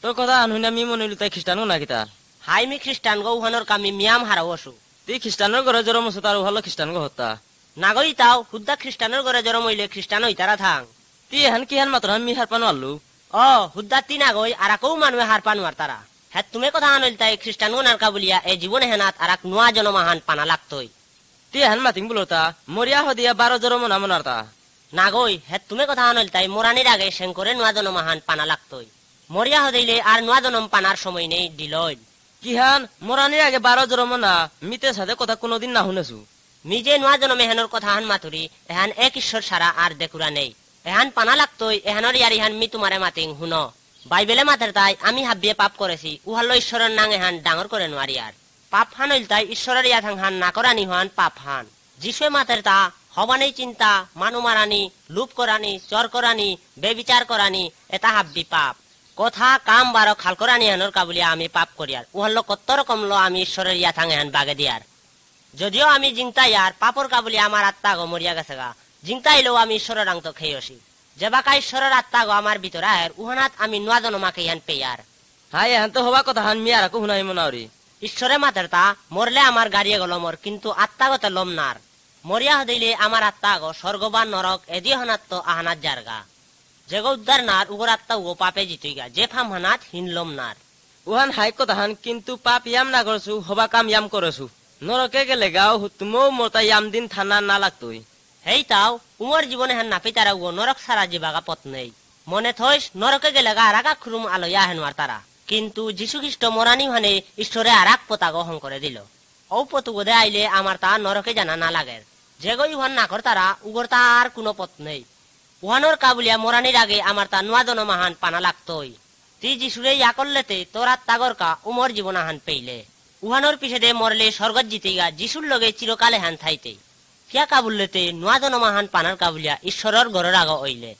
তোর কথা আনহুন আমি মনে হইল তাই খ্রিস্টানও না কিতা হাই মি খ্রিস্টান গো উহানোর কামি মিয়াম হারাও আসু তুই খ্রিস্টানের ঘরে জরম আছে তার ভালো খ্রিস্টান গো হত্যা নাগই তাও হুদ্দা খ্রিস্টানের ঘরে জরম হইলে খ্রিস্টান হই তারা থাং তুই এহান কি হান মাত্র আমি হার পানো আল্লু ও হুদ্দা তি নাগই আর কেউ মানুষে হার পানুয়ার তারা হ্যাঁ তুমি কথা আনল তাই খ্রিস্টান গো নারকা বলিয়া এই জীবনে হেনাত আর এক নোয়া জনমাহান পানা লাগতই তুই এহান মাতিং বলতা মরিয়া হদিয়া 12 জরম না মনার তা নাগই হ্যাঁ তুমি কথা আনল তাই মোরানির আগে সেঙ্করে নোয়া জনমাহান পানা লাগতই মরিয়া হদিলে আর নোয়া জনম পানার সময় নেই দিলই কিহান মরানির আগে 12 জরম না মিতে সাথে কথা কোনোদিন না শুনেছু নিজে নোয়া জনমে হেনর কথা হান মাতুরি এহান এক ঈশ্বর সারা আর দেখুরা নেই এহান পানা লাগতই এহানর ইয়ার ইহান মি তোমারে মাতিং হুন বাইবেলে মাতের তাই আমি হাবিয়ে পাপ করেছি উহাল্লো ঈশ্বরের নাং এহান ডাঙর করে নোয়ারি আর পাপ হান হইল তাই ঈশ্বরের ইয়া থাং হান না করানি হান পাপ হান যিশুয়ে মাতের তা হবানেই চিন্তা মানু মারানি লুপ করানি চর করানি বেবিচার করানি এটা হাব্বি পাপ কথা কাম বারো খাল করানি হেনর কাবুলিয়া আমি পাপ করিয়ার উহাল্লো কত রকম লো আমি ঈশ্বরের ইয়া থাং এহান বাগে দিয়ার যদিও আমি জিংতা ইয়ার পাপর কাবুলি আমার আত্মা গো মরিয়া গেছে গা জিংতা এলেও আমি ঈশ্বরের আংত খেয়েছি যেবাকা ঈশ্বরের আত্মা গো আমার ভিতরে আয়ের উহানাত আমি নোয়া জনমাকে ইয়ান পেয়ার হাই এহান তো হবা কথা হান মি আর আকু শুনাই মনাওরি ঈশ্বরে মাতের তা মরলে আমার গাড়িয়ে গেল মর কিন্তু আত্মাগত লম নার মরিয়া হদিলে আমার আত্মা গো স্বর্গবান নরক এদি হনাত তো আহানাত জারগা যেগো উদ্ধার নার উগর আত্মা ও পাপে জিতুইগা যে ফাম হানাত হিনলম নার উহান হাই কথা হান কিন্তু পাপ ইয়াম না করছু হবা কাম ইয়াম করছু নরকে গেলে গাও তুমও মোতা ইয়াম দিন থানা না লাগতই হেই তাও উমর জীবনে হেন নাপি তারা ও নরক সারা জীবাগা পথ নেই মনে থইস নরকে গেলে গা আরাকা খুরুম আলোয়া হেনওয়ার তারা কিন্তু যীশু খ্রিস্ট মরানি হানে ঈশ্বরে আরাক পতা গ্রহণ করে দিল ও পতুগদে আইলে আমার তা নরকে জানা না লাগে যেগো উহান না কর তারা উগর তা আর কোনো পথ নেই উহানোর কাবুলিয়া মরানির আগে আমার তা নোয়া জনমাহান পানা লাগতই তুই যিশুরে ইয়া করলেতে তোর আত্মাগর কা উমর জীবন আহান পেইলে উহানোর পিছে মরলে স্বর্গত জিতেগা যিশুর লগে চিরকালে হান থাইতে কিয়া কাবুললেতে নোয়া জনমাহান পানার কাবুলিয়া ঈশ্বরের ঘরের আগা হইলে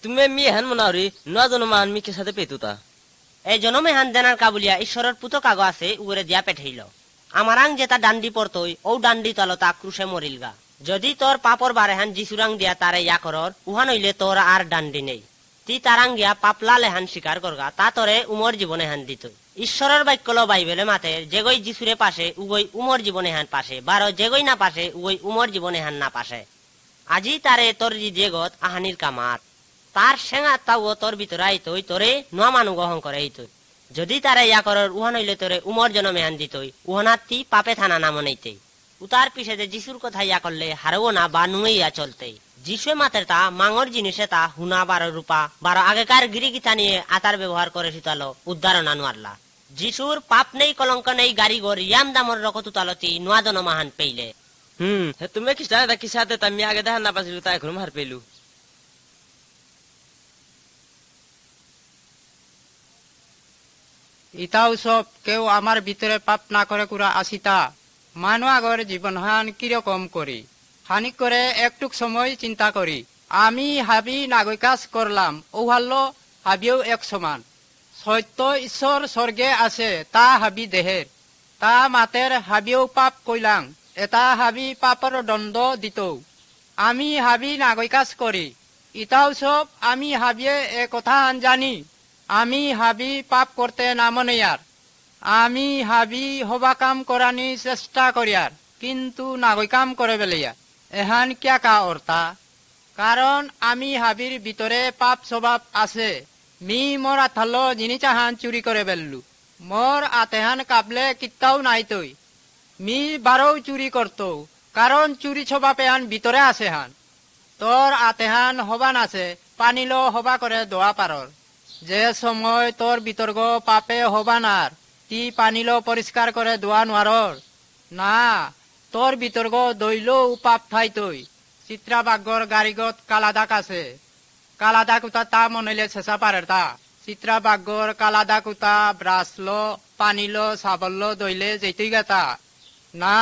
তুমি মি এহান মনাওরি নোয়া জনমান মি কে সাথে পেতুতা এই জনমে হান দেনার কাবুলিয়া ঈশ্বরের পুতো কাগো আছে উগরে দিয়া পেঠাইল আমার আং যেটা ডান্ডি পড়তই ও ডান্ডি তলো তা ক্রুশে মরিলগা যদি তোর পাপর বারে হান যিশুরাং দিয়া তারে ইয়া করর উহান হইলে তোর আর ডান্ডি নেই তি তারাং গিয়া পাপলা লেহান স্বীকার করগা তা তরে উমর জীবনে হান দিত ঈশ্বরের বাক্যল বাইবেলে মাতে যেগই যিশুরে পাশে উগই উমর জীবনে হান পাশে বারো যেগই না পাশে উগই উমর জীবনে হান না পাশে আজি তারে তোর জি জেগত আহানির কামাত তার সেঙা তাও তোর ভিতরে আইতই তোরে নোয়া মানু গ্রহণ করে আইতই যদি তারা ইয়া করর উহান হইলে তোরে উমর জনমে হান দিতই উহানাতি পাপে থানা না মনেইতেই উতার পিছে যে যিশুর কথা ইয়া করলে হারও না বা নুইয়া চলতেই যিশুয়ে মাতের তা মাঙর জিনিসে তা হুনা 12 রূপা 12 আগেকার গিরিগিতা নিয়ে আতার ব্যবহার করে শীতালো উদ্ধারণ আনোয়ারলা যিশুর পাপ নেই কলঙ্ক নেই গাড়িগর ইয়াম দামর রকত তালতি নোয়া জনমাহান পেইলে তুমি খ্রিস্টান এটা কি সাথে আমি আগে দেখা না পাইছিলু তাই এখন হার পেলু ইতাও সব কেউ আমার ভিতরে পাপ না করে কুরা আসিতা মানু আগর জীবন হান কিরকম করি হানি করে একটুক সময় চিন্তা করি আমি হাবি নাগৈ কাজ করলাম ওহাল্লো হাবিও এক সমান সত্য ঈশ্বর স্বর্গে আছে তা হাবি দেহের তা মাতের হাবিও পাপ কইলাং এটা হাবি পাপর দণ্ড দিত আমি হাবি নাগৈ কাজ করি ইতাও সব আমি হাবিয়ে এ কথা জানি আমি হাবি পাপ করতে নামনেয়ার আমি হাবি হবা কাম করানি চেষ্টা করিয়ার কিন্তু নাগৈ কাম করে বেলিয়া এহান কিয়া কা অর্থা কারণ আমি হাবির ভিতরে পাপ স্বভাব আছে মি মোর আথালো জিনিসাহান চুরি করে বেললু মোর আতেহান কাবলে কিত্তাও নাই তৈ মি বারও চুরি করত কারণ চুরি স্বভাব এহান ভিতরে আছে হান তোর আতেহান হবান আছে পানিলো হবা করে দোয়া পারর যে সময় তোর বিতর্ক পাপে হবানার তি পানিলো পরিষ্কার করে দোয়া নোয়ারর না তোর বিতর্ক দইলেও পাপ থাই তৈ চিত্রাবাগর গাড়িগত কালাদাক আছে কালাদাক উতা তা মনইলে চেঁচা পারের তা চিত্রাবাগর কালাদাক উতা ব্রাসলো পানিলো সাবল্লো দইলে যেতুই গাতা না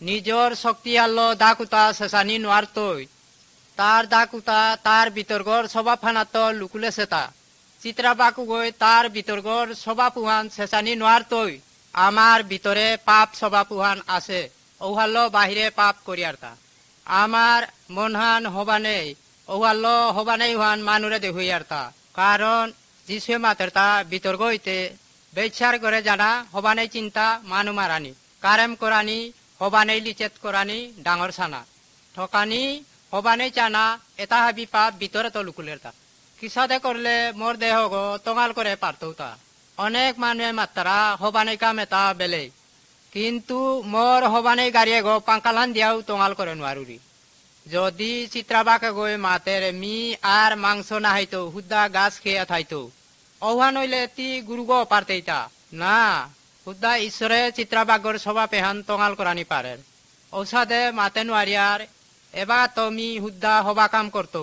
নিজর শক্তি আল্লো দাকুতা শেষানি নোয়ারতই তার দাকুতা তার বিতর্গর সবা ফানাত লুকুলে সেতা চিত্রাবাকু গই তার বিতর্গর সবা পুহান শেষানি নোয়ারতই আমার ভিতরে পাপ সবা পুহান আছে ঔহাল্ল বাহিরে পাপ করিয়ারতা আমার মনহান হবানেই ঔহাল্ল হবানেই হান মানুরে দেহুইয়ারতা কারণ যিশুয়ে মাতেরতা বিতর্গ হইতে বেচার করে জানা হবানেই চিন্তা মানু মারানি কারেম করানি হবানেই লিচেত করানি ডাঙর সানা ঠকানি হবানেই চানা এটা হাবি পাপ ভিতরে তো লুকুলেরতা কিসাদে করলে মোর দেহ গো টঙাল করে পারতৌতা অনেক মানুষে মাত্রা হবানেই কাম এটা বেলে কিন্তু মোর হবানেই গাড়িয়ে গো পাঙ্কালান দিয়াও টঙাল করে নোয়ারুরি যদি চিত্রাবাকে গই মাতের মি আর মাংস না হাইতো হুদ্দা গাছ খেয়ে থাইতো অহা নইলে তি গুরুগ পারতেইতা না হুদ্দা ঈশ্বরে চিত্রাবাগর সবা পেহান টঙাল করানি পারে ঔষধে মাতে নোয়ারিয়ার এবার তুমি হুদ্দা হবা কাম করতো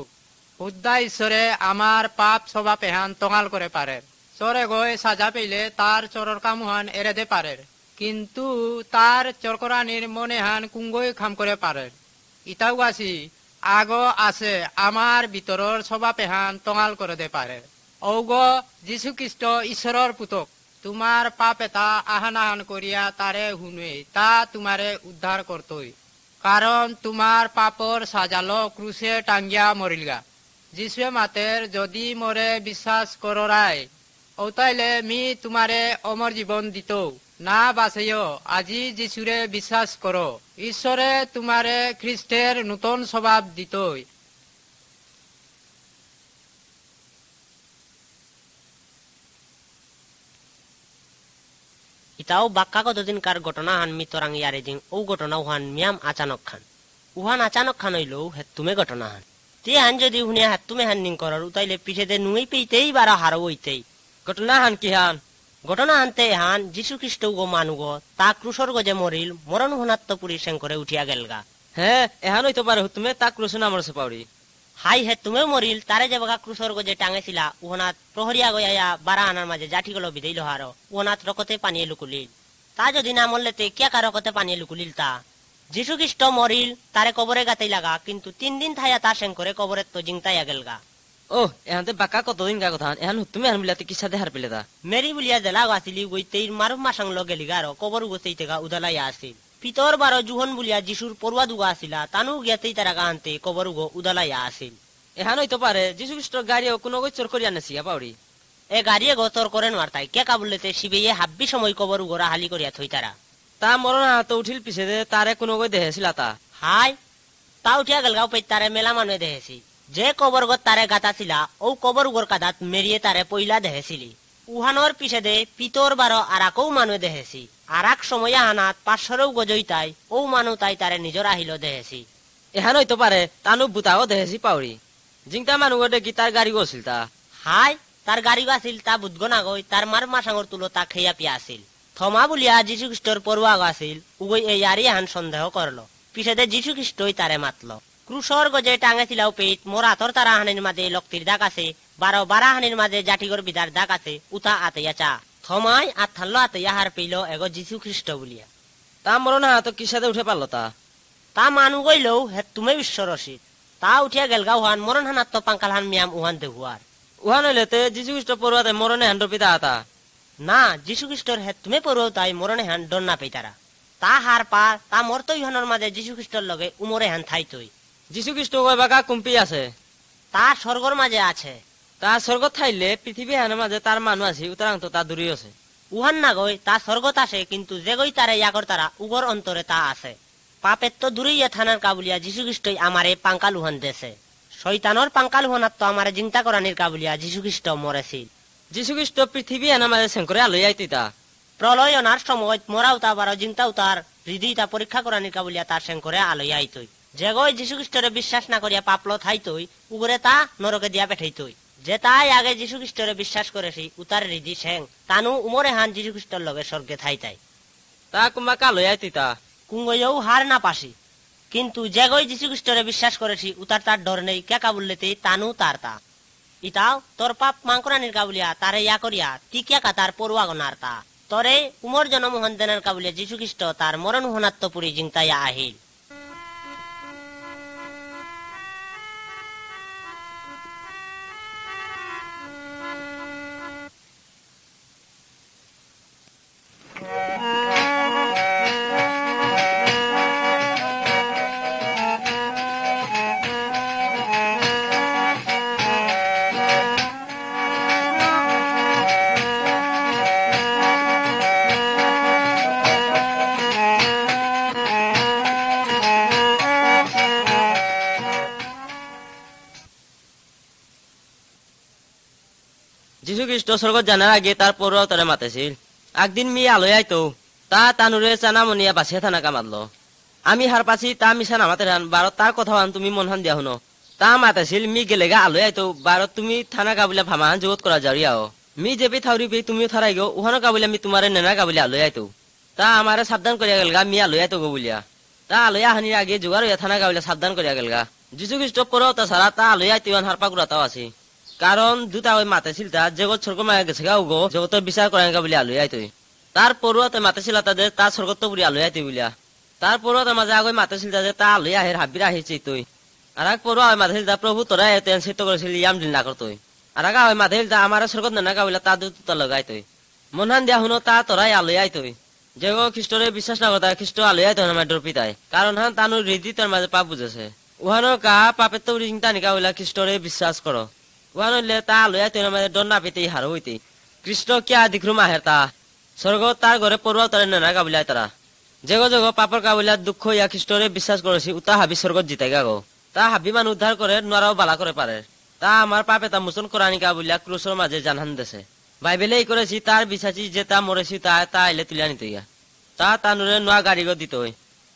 হুদ্দা ঈশ্বরে আমার পাপ সবা পেহান টঙাল করে পারে চরে গই সাজা পেলে তার চরর কামহান এরে দে পারে কিন্তু তার চরকরানির মনে হান কুঙ্গই খাম করে পারে ইটাও আছি আগ আছে আমার ভিতরের সবা পেহান টঙাল করে দে পারে ঔগ যীশু খ্রিস্ট ঈশ্বরের পুতক তোমার পাপ এটা আহান আহান করিয়া তারে হুনুয়ে তা তোমারে উদ্ধার করতই কারণ তোমার পাপর সাজালো ক্রুশে টাঙ্গিয়া মরিলগা যিশুয়ে মাতের যদি মোরে বিশ্বাস করাই ওতাইলে মি তোমারে অমর জীবন দিত না বাঁচাইও আজি যিশুরে বিশ্বাস করো ঈশ্বরে তোমারে খ্রিস্টের নূতন স্বভাব দিতই ইতাও বাক্কা কতদিনকার ঘটনা হান মিতরাং ইয়ারে দিন ও ঘটনা উহান মিয়াম আচানক খান উহান আচানক খান হইলেও হেতুমে ঘটনা হান তে হান যদি হুনিয়া হেতুমে হান নিং করার উতাইলে পিঠেতে নুই পেইতেই বারা হারো হইতেই ঘটনা হান কি হান ঘটনা হানতে হান যীশু খ্রিস্ট গো মানুগ তা ক্রুশর গজে মরিল মরণ হুনাত্তপুরী করে উঠিয়া গেলগা হ্যাঁ এহান হইতে পারে তুমি তাক রসুন আমার পাউরি হাই হে তুমেও মরিল তারে যে বাগা ক্রুশর গজে টাঙেছিলা উহনাত প্রহরিয়া গয়া বারা আনার মাঝে জাঠি গলো বিদেইল হার উহনাত রকতে পানিয়ে লুকুলিল তা যদি না মরলেতে কিয়া কার রকতে পানিয়ে লুকুলিল তা যীশু খ্রিস্ট মরিল তারে কবরে গাতেই লাগা কিন্তু 3 দিন থাইয়া তা সেং করে কবরে তো জিংতাইয়া গেলগা ও এহানতে বাক্কা কতদিন গা কথা এহান তুমি হান মিলাতে কি সাথে হার পেলে তা মেরি বুলিয়া জেলা গাছিলি গইতেই মারু মাসাং লগেলি গার কবর গতেই তেগা উদালাইয়া আসিল পিতর বারো জুহন বুলিয়া যিশুর পড়ুয়া দুগা আসিলা তানু গিয়াতেই তারা গাহান্তে কবর গো উদালাইয়া আসিল এহান হইতে পারে যীশু খ্রিস্ট গাড়িও কোনো গই চোর করিয়া নেছি পাউরি এ গাড়িয়ে গতর করে নোয়ারতাই কে কাবুলেতে শিবেয়ে হাব্বি সময় কবর উগরা হালি করিয়া থই তারা তা মরণ হাত উঠিল পিছে দে তারে কোনো গই দেহেছিল তা হাই তা উঠিয়া গেলগাও পেই তারে মেলা মানুষ দেহেছি যে কবর গত তারে গাতাছিলা ও কবর উগর কাদাত মেরিয়ে তারে পইলা দেহেছিলি উহানোর পিছে দে পিতর বারো আরাকও মানুষ দেহেছি আরাক সময় হানাত 500 গজইতাই ও মানু তাই তারে নিজর আহিল দেহেছি এহান হইতে পারে তানু বুতাও দেহেছি পাউরি জিংতা মানুষ দেখি তার গাড়ি গছিল তা হাই তার গাড়ি গাছিল তা বুধগ না গই তার মার মাসাঙর তুলো তা খেয়া পিয়া আসিল থমা বলিয়া যীশু খ্রিস্টর পড়ুয়া গাছিল উগই এই আরি হান সন্দেহ করলো পিছে দে যীশু খ্রিস্টই তারে মাতল ক্রুশর গজে টাঙেছিলাও পেট মোর আতর তারা হানির মাঝে লক্তির দাগ আছে 12 হানির মাঝে জাটিগর বিদার দাগ আছে উতা আতেয়া চা থমাই আর থাল্লো আতেয়া হার পেইল এগো যীশু খ্রিস্ট বলিয়া তা মরণ হাত কি সাথে উঠে পারলো তা তা মানু গইলেও হে তুমি বিশ্বরসিত তা উঠিয়া গেলগাও হান মরণ হানাত তো পাঙ্কাল হান মিয়াম উহান দেহুয়ার উহান হইলেতে যীশু খ্রিস্ট পড়ুয়াতে মরণে হান্ড পিতা আতা না যীশু খ্রিস্টর হে তুমি পড়ুয়াও তাই মরণে হান ডর না পেইতারা তা হার পা তা মরতো ইহনের মাঝে যীশু খ্রিস্টর লগে উমরে হান থাইতই যীশু খ্রিস্ট ওই বাগা কুম্পি আছে তা স্বর্গর মাঝে আছে তা স্বর্গ থাইলে পৃথিবী হানের মাঝে তার মানুষ আছে উতারাং তো তা দূরে আছে উহান না গই তা স্বর্গত আসে কিন্তু যে গই তারে ইয়াকর তারা উগর অন্তরে তা আছে পাপের তো দূরেই থানার কাবুলিয়া যীশু খ্রিস্টই আমারে পাঙ্কাল উহান দেশে শয়তানোর পাঙ্কাল উহানাত তো আমারে জিংতা করানির কাবুলিয়া যীশু খ্রিস্ট মরেছিল যীশু খ্রিস্ট পৃথিবী হানের মাঝে সেঙ্করে আলই আইতি তা প্রলয় অনার সময় মরাও তা বারো জিংতাও তার হৃদয় তা পরীক্ষা করানির কাবুলিয়া তার সেঙ্করে আলই আইতই যে গই যীশু খ্রিস্টরে বিশ্বাস না করিয়া পাপল থাইতই উগরে তা নরকে দিয়া পেঠাইতই যে তাই আগে যীশু খ্রিস্টরে বিশ্বাস করেছি উতার হৃদয় সেং তানু উমরে হান যীশু খ্রিস্টর লগে স্বর্গে থাইতাই তা কুম্বা কালই আইতি তা কুঙ্গইও হার না পাসি কিন্তু যে গই যীশু খ্রিস্টরে বিশ্বাস করেছি উতার তার ডর নেই কে কাবুললেতে তানু তার তা ইতাও তোর পাপ মাংকরানির কাবুলিয়া তারে ইয়া করিয়া তি কিয়া কাতার পড়ুয়া গনার তা তরে উমর জনমোহন দেনার কাবুলিয়া যীশুখ্রিস্ট তার মরণ হোনাত্মপুরী জিংতাইয়া আহিল। যীশুখ্রিস্ট স্বর্গ জানার আগে তার পরও তারে মাতেছিল। একদিন মি আলোয় আইতো তা তানুরে চানা মনিয়া বাসিয়া থানা কামাতলো। আমি হার পাছি তা মিশা নামাতে রান বারত তার কথা তুমি মন হান দিয়া শুনো। তা মাতেছিল মি গেলেগা আলোয় আইতো বারত তুমি থানা কাবুলা ভামান জগত করা যারিয়াও। মি যেবি থাউরি পে তুমিও থারাই গো উহানো কাবুলা মি তোমারে নেনা কাবুলা আলোয় আইতো। তা আমারে সাবধান করিয়া গেলগা মি আলোয় আইতো গো বলিয়া। তা আলোয় হানির আগে জোগার হইয়া থানা কাবুলা সাবধান করিয়া গেলগা। যীশুখ্রিস্ট পরও তা সারা তা আলোয় আইতো হারপা গুড়াতাও আছে। কারণ দুটা ওই মাতেছিল তা জগৎ স্বর্গ মায়া গেছে গা উগো জগতের বিচার করেন বলে আলোয় আইতো। তার পড়ুয়াতে মাতেছিল তাদের তা স্বর্গত পুরি আলোয় আইতো বলিয়া। তার পড়ুয়াতে মাঝে আগে মাতেছিল যে তা আলোয় আহের হাবির আহিছে তুই। আর এক পড়ুয়া ওই মাতেছিল তা প্রভু তোরা এতে সিদ্ধ করেছিল ইয়াম দিন না করতোই। আর আগা ওই মাতেছিল তা আমার স্বর্গত না গাবিলা তা দুটা লগাইতোই। মনহান দিয়া শুনো তা তোরাই আলোয় আইতোই। যে খ্রিস্টরে বিশ্বাস না করতা খ্রিস্ট আলোয় আইতো না ডর পিতাই। কারণ হান তানু হৃদি তোর মাঝে পাপ বুঝেছে। উহানো কা পাপের তো চিন্তা নিকা বলিয়া খ্রিস্টরে বিশ্বাস করো। উহানলে তা আলোয়া তের মাঝে ডর না পেতেই হার হইতে। খ্রিস্ট কিয়া দিখরু মাহের তা স্বর্গ তার ঘরে পড়ুয়া তারে নেনা কাবুলাই তারা। জেগো জেগো পাপর কাবুলা দুঃখ ইয়া খ্রিস্টরে বিশ্বাস করেছি উতা হাবি স্বর্গত জিতাই গা গো। তা হাবি মান উদ্ধার করে নোয়ারাও বালা করে পারে। তা আমার পাপে তা মোচন করানি কাবুলিয়া ক্রুশর মাঝে জানহান দেছে। বাইবেলে এই করেছি তার বিশ্বাসী যে তা মরেছি তা আইলে তুলিয়া নিতে গিয়া। তা তানুরে নোয়া গাড়ি গো দিত।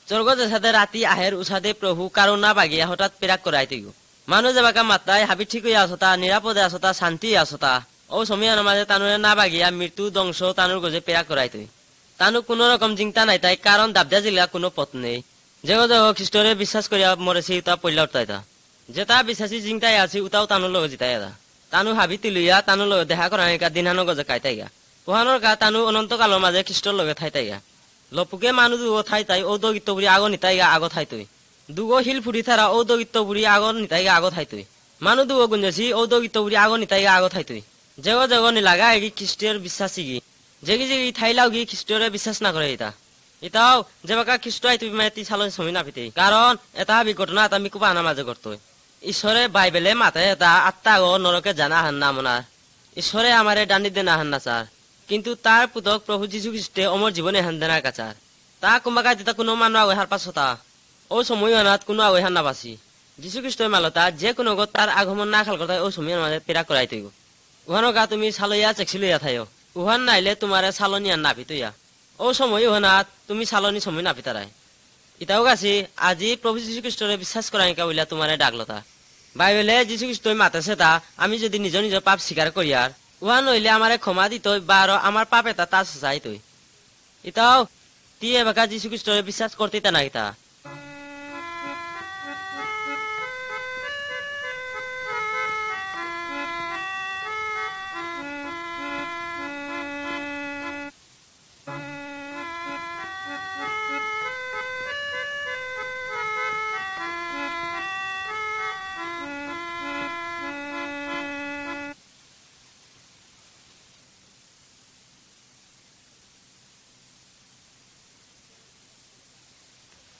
স্বর্গ যে সাথে রাতি আহের উসাদে প্রভু কারো না বাগিয়া হঠাৎ পেরাক করে আইতে গো। মানুষ যাবাকা মাত্রায় হাবি ঠিক হইয়া আসতা নিরাপদে আসতা শান্তি আসতা ও সমিয়ানোর মাঝে তানুরে না বাগিয়া মৃত্যু ধ্বংস তানুর গজে পেরা করাইতই। তানু কোনো রকম চিন্তা নাই তাই কারণ দাবদা জিলা কোনো পথ নেই। যেগো যেগো খ্রিস্টরে বিশ্বাস করিয়া মরেছি উতা পইলা উঠাই তা যেটা বিশ্বাসী চিন্তাই আছে উতাও তানুর লগে জিতাই দা। তানু হাবি তুলিয়া তানুর লগে দেখা করানিকা দিনহানো গজে খাইতাই গা। পোহানোর গা তানু অনন্তকালের মাঝে খ্রিস্টর লগে থাইতাই গা। লপুকে মানুষ ও থাই তাই ও দগিত বুড়ি আগো নিতাই গা আগো থাইতই। দুগো হিল ফুটি থারা ও দগিত বুড়ি আগো নিতাই গা আগো থাইতই। মানু দুগো গুঞ্জেছি ও দগিত বুড়ি আগো নিতাই গা আগো থাইতই। যেগো যেগো নিলাগা এগি খ্রিস্টের বিশ্বাসী গি যেগি যেগি থাইলাও গি খ্রিস্টরে বিশ্বাস না করে এটা এটাও যেবাকা খ্রিস্ট আই তুমি মাতি সালো সময় না পেতে। কারণ এটা বিঘটনা এটা মিকুবা আনা মাঝে করতো। ঈশ্বরে বাইবেলে মাথায় এটা আত্মা ও নরকে জানা হান না মনার। ঈশ্বরে আমারে ডান্ডি দে না হান না চার কিন্তু তার পুতক প্রভু যীশু খ্রিস্টে অমর জীবনে হান দেনা কাচার। তা কুম্বাকা যেটা কোনো মানুষ আগে হার পাছতা ও সময় আনাত কোনো আগে হান না বাসি। যীশু খ্রিস্টের মালতা যে কোনো গত তার আগমন না খাল করতে ও সময়ের মাঝে পেরা করাই তৈব। উহানো গা তুমি সালইয়া চেকছি লইয়া থাইও উহান নাইলে তোমারে সালনি আর না পিতইয়া ও সময় উহানাত তুমি সালনি সময় না পিতারাই। ইটাও গাছি আজি প্রভু যীশু খ্রিস্টরে বিশ্বাস করাইকা বলিয়া তোমারে ডাকলতা। বাইবেলে যীশু খ্রিস্ট মাতেছে তা আমি যদি নিজ নিজ পাপ স্বীকার করিয়ার উহা নইলে আমারে ক্ষমা দিত বা আমার পাপ এটা তা চাইতই। ইটাও তি এবাকা যীশু খ্রিস্টরে বিশ্বাস করতে তা না ইতা।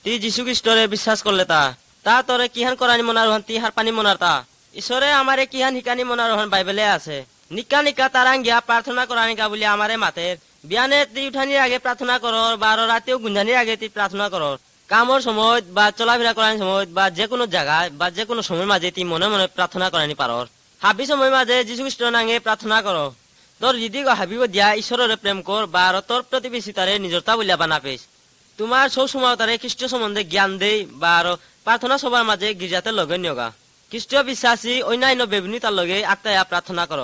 তি যীশু খ্রিস্টরে বিশ্বাস করলে তা তোরে কিহান করানি মনার হন তি হার পানি মনার তা ঈশ্বরে আমারে কিহান হিকানি মনার হন বাইবেলে আছে। নিকা নিকা তারাং গিয়া প্রার্থনা করানিকা বলি আমারে মাতের বিয়ানে তি উঠানির আগে প্রার্থনা করর বা রাতেও গুঞ্জানির আগে তি প্রার্থনা করর। কামর সময় বা চলাফেরা করার সময় বা যে কোনো জায়গায় বা যে কোনো সময় মাঝে তি মনে মনে প্রার্থনা করানি পারর। হাবি সময় মাঝে যীশু খ্রিস্ট নাঙে প্রার্থনা কর। তোর যদি হাবিব দিয়া ঈশ্বরের প্রেম কর বা তোর প্রতিবেশী তারে নিজরতা বলিয়া বানা পেস। তোমার সব সময় তারে খ্রিস্ট সম্বন্ধে জ্ঞান দেই বা প্রার্থনা সবার মাঝে গির্জাতে লগে নিয়োগা। খ্রিস্টীয় বিশ্বাসী অন্যান্য বেবনি তার লগে আত্মায়া প্রার্থনা কর।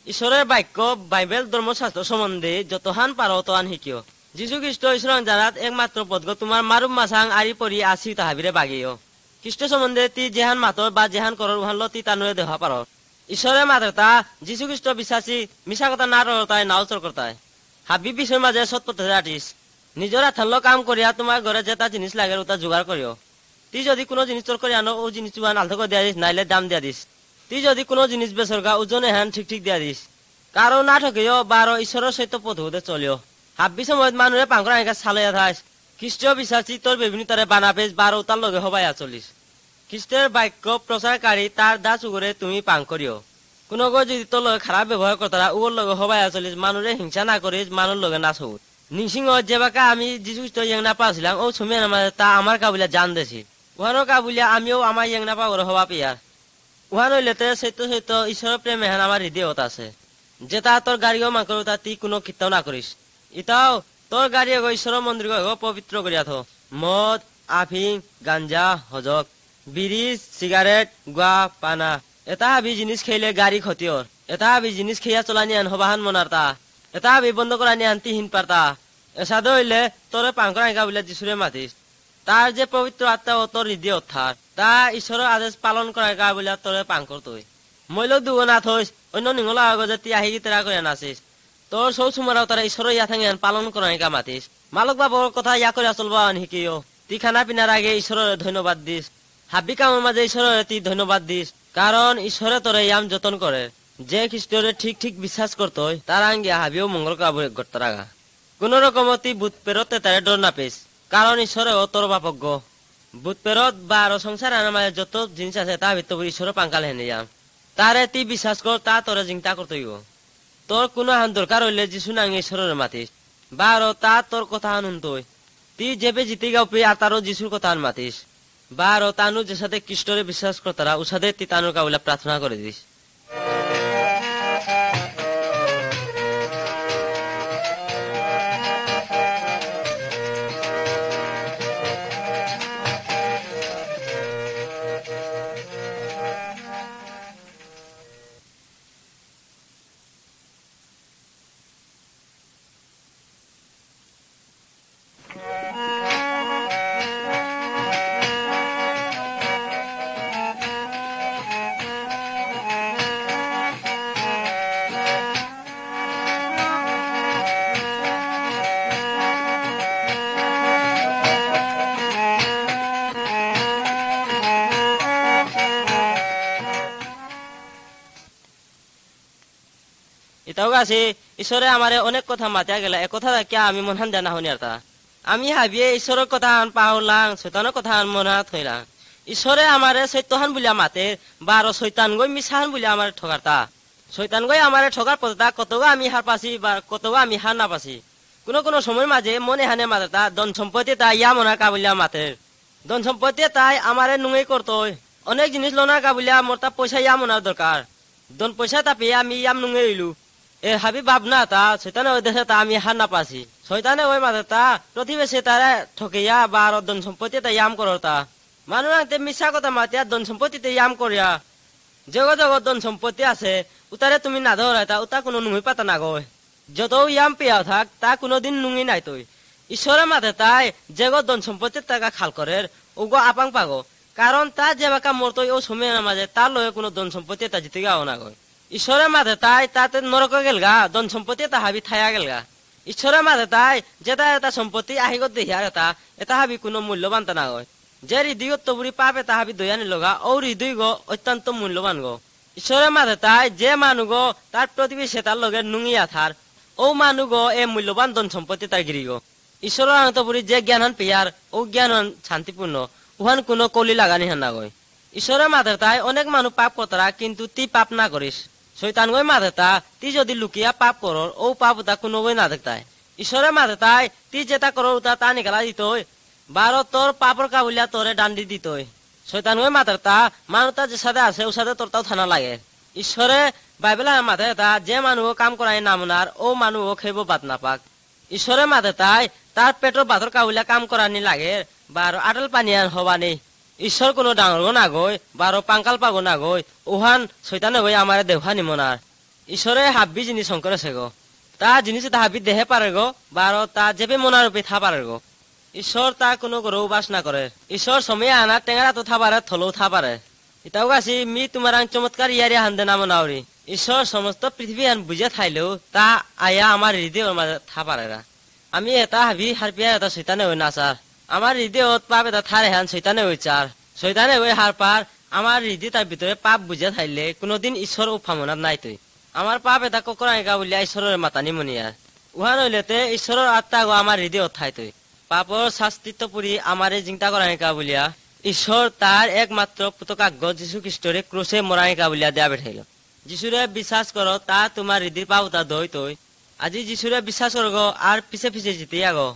ঈশ্বরের বাক্য বাইবেল ধর্মশাস্ত্র সম্বন্ধে যতহান পারো তহান শিকিও। যীশু খ্রিস্ট ঈশ্বর জানাত একমাত্র পদ্ম তোমার মারুম মাসাং আরি পরি আসি তাহাবিরে বাগিও। খ্রিস্ট সম্বন্ধে তি জেহান মাতর বা জেহান করর উহান তি তানুরে দেহা পার। ঈশ্বরের মাত্র তা যীশু খ্রিস্ট বিশ্বাসী মিশা কথা না রতায় নাও চর করতায়। হাবি পিছৰ মাজে চত পথে আটিস নিজৰ আঠানল কাম করিয়া তোমার ঘরে যেটা জিনিস লাগে ওটা জোগাড় করিও তুই যদি কোনো জিনিস তোর করে আনো ও জিনিস আলথক দিয়া দিস নাইলে দাম দিয়া দিস তুই যদি কোনো জিনিস বেসরগা ওজন এহান ঠিক ঠিক দিয়া দিস কারো না ঠকিও বারো ঈশ্বরের সহিত পথে চলিও হাবি সময়ত মানুহে পাঙ্কর আইকা চালাইয়া থাইস খ্রিস্টীয় বিশ্বাসী তোর বিভিন্ন তারে বানা পেজ বারো তার লগে হবাইয়া চলিস খ্রিস্টের বাক্য প্রচারকারী তার দা চুগরে তুমি পাং করিও কোনো যদি তোর লগে খারাপ ব্যবহার করতারা ওর লগে হবাইয়া চলিস মানুষের হিংসা না করিস মানুষ লগে না চৌর নিসিংহ যে বাকা আমি যিশু খ্রিস্ট ইয়েংনা পাছিলাম ও ছুমিয়া নামা তা আমার কাবুলিয়া জান দেছি উহানো কাবুলিয়া আমিও আমার ইয়েংনা পাওয়ার হবা পেয়ার উহান হইলেতে সত্য সত্য ঈশ্বরের প্রেম এহান আমার হৃদয়ত আছে যেটা তোর গাড়িও মাংস তা তুই কোনো কীর্তন না করিস ইতাও তোর গাড়ি গো ঈশ্বৰৰ মন্দির গো পবিত্র করিয়া থ মদ আফিং গাঞ্জা হজক বিড়ি সিগারেট গুয়া পানা এটা হাবি জিনিস খেলে গাড়ি ক্ষতির এটা হাবি জিনিস খেয়া চলানি আন হবাহান মনারতা এটা হাবি বন্ধ করানি আনতি হিন পারতা এসাদ হইলে তোরে পাঙ্কর আইকা বলে যিশুরে মাতিস তার যে পবিত্র আত্মা ও তোর হৃদয় থার তা ঈশ্বৰৰ আদেশ পালন করার গা বলে তোরে পাঙ্কর তুই মইল দুগো না থইস অন্য নিঙলা আগজে তুই আহি তেরা করে নাচিস তোর সৌ সুমারাও তারা ঈশ্বর ইয়া থাকি পালন করার গা মাতিস মালক বাবর কথা ইয়া করে চলবা শিকিও তুই খানা পিনার আগে ঈশ্বরের ধন্যবাদ দিস হাবি কামের মাঝে ঈশ্বরের তুই ধন্যবাদ দিস কারণ ঈশ্বরে তোরে ইয়াম যতন করে যে খ্রিস্টরে ঠিক ঠিক বিশ্বাস করতো তার আঙ্গিয়া হাবিও মঙ্গল কাবু গা কোন রকম তুই বুধ পেরতে তারে ডর না পেস কারণ ঈশ্বরে ও তোর বাপজ্ঞ বুধ পেরত বা আরো সংসার আনার মাঝে যত জিনিস আছে তা ভিতর ঈশ্বর পাঙ্কাল হেনে যাম তারে তুই বিশ্বাস কর তা তোরে চিন্তা করতেই তোর কোনো হান দরকার হইলে যিশু নাঙ্গে ঈশ্বরের মাতিস বা আরো তা তোর কথা হান শুনতই তুই যেবে জিতে গাও পে আর তারও যিশুর কথা হান মাতিস বা আরো তানু যে সাথে খ্রিস্টরে বিশ্বাস করতারা ও সাথে তুই তানুর কাবুলা প্রার্থনা করে দিস এটাও আছে ঈশ্বরে আমারে অনেক কথা মাতিয়া গেল একথা কিয়া আমি মনহান জানা হনি আর তা আমি হাবিয়ে ঈশ্বৰৰ কথা আন পাহলাং শৈতানের কথা আন মনা থইলাং ঈশ্বরে আমারে সত্যহান বলিয়া মাতে বারো শৈতান গই মিছাহান বলিয়া আমারে ঠগারতা শৈতান গই আমারে ঠগার পথটা কতগা আমি হার পাছি বা কতগা আমি হার না পাছি কোনো সময় মাঝে মনে হানে মাতেতা ধন সম্পত্তি তাই ইয়া মনা কাবুলিয়া মাতে ধন সম্পত্তি তাই আমারে নুঙেই করতো অনেক জিনিস লোনা কাবুলিয়া মোর তা পয়সা ইয়া মনার দরকার ধন পয়সা তা পেয়ে আমি ইয়াম নুঙে রইলু এ হাবি ভাবনা তা শৈতানে ওই দেশে তা আমি হার না পাছি শৈতানে ওই মাথা তা প্রতিবেশী তারা ঠকিয়া বা আর ধন সম্পত্তি তা ইয়াম করতা মানুষ মিশা কথা মাতিয়া ধন সম্পত্তিতে ইয়াম করিয়া জগৎ জগৎ ধন সম্পত্তি আছে উতারে তুমি না ধরা তা উতা কোনো নুঙি পাতা না গয় যত ইয়াম পেয়াও থাক তা কোনোদিন নুঙি নাই তুই ঈশ্বরের মাথে তাই জগৎ ধন সম্পত্তির টাকা খাল করে ওগো আপাং পাগো কারণ তা যে বাকা মরতো ও সময়ের মাঝে তার লয়ে কোনো ধন সম্পত্তি তা জিতে গাও না গয় ঈশ্বরের মাঝে তাই তাতে নরক গেলগা ধন সম্পত্তি তা হাবি থায়া গেলগা ঈশ্বরের মাঝে তাই যেটা এটা সম্পত্তি আহিগত দেহিয়ার এটা হাবি কোনো মূল্যবান তা না হয় যে হৃদয়ত বুড়ি পাপে তা হাবি দয়া নিলগা ও হৃদয় গো অত্যন্ত মূল্যবান গো ঈশ্বরের মাঝে তাই যে মানুষ গো তার প্রতিবেশী তার লগে নুঙিয়া থার ও মানুষ গো এ মূল্যবান ধন সম্পত্তি তার গিরি গো ঈশ্বৰৰ আনত বুড়ি যে জ্ঞান পেয়ার ও জ্ঞান শান্তিপূর্ণ উহান কোনো কলি লাগানি হান না গয় ঈশ্বরের মাঝে তাই অনেক মানুষ পাপ করতারা কিন্তু তুই পাপ না করিস শৈতান গই মাঝে তা তুই যদি লুকিয়া পাপ কর ও পাপ তা কোনো বই না দেখতাই ঈশ্বরের মাঝে তাই তুই যেটা করো তা নিকালা দিত বারো তোর পাপর কাবুলিয়া তোরে ডান্ডি দিত শৈতান গই মাথে তা মানুষ তা যে সাথে আছে ও সাথে তোর তাও থানা লাগে ঈশ্বরে বাইবেলের মাথে তা যে মানুষ কাম করাই নামনার ও মানুষ খেব বাদ না পাক ঈশ্বরের মাথে তাই তার পেটর বাতর কাবুলিয়া কাম করানি লাগে বারো আটল পানিয়ান হবা নেই ঈশ্বর কোনো ডাঙর গো না গই বারো পাঙ্কাল পাগো না গই উহান শৈতানে গই আমার দেহা নিমনার ঈশ্বরে হাবি জিনিস শঙ্করেছে গো তা জিনিস তা হাবি দেহে পারে গো বারো তা যেবে মনার রূপে থা পারে গো ঈশ্বর তা কোনো গরু বাস না করে ঈশ্বর সময় আনা টেঙারা তো থা পারে থলো থা পারে এটাও গাছি মি তোমার চমৎকার ইয়ারে হান্দে নাম নাওরি ঈশ্বর সমস্ত পৃথিবী আন বুঝে থাইলেও তা আয়া আমার হৃদয়ের মাঝে থা পারেরা। আমি এটা হাবি হারপিয়া এটা শৈতানে হই না স্যার। আমার হৃদয়ত পাপ এটা থারে হান শৈতানে হই চার। শৈতানে হই হার পার আমার হৃদয় তার ভিতরে পাপ বুঝে থাইলে কোনোদিন ঈশ্বর উফামনাত নাই তুই। আমার পাপ এটা ককরাইকা বলিয়া ঈশ্বরের মাতানি মনিয়ার। উহা নইলেতে ঈশ্বৰৰ আত্মা গো আমার হৃদয়ত থাই তুই। পাপর শাস্তিত্ব পুরি আমারে চিন্তা করাইকা বলিয়া ঈশ্বর তার একমাত্র পুতকাগ্য যীশু খ্রিস্টরে ক্রুশে মরাইকা বলিয়া দেয়া বেঠাইল। যিশুরে বিশ্বাস করো তা তোমার হৃদয় পাওতা দই তৈ। আজি যিশুরে বিশ্বাস করগো আর পিছে পিছে জিতে আগো।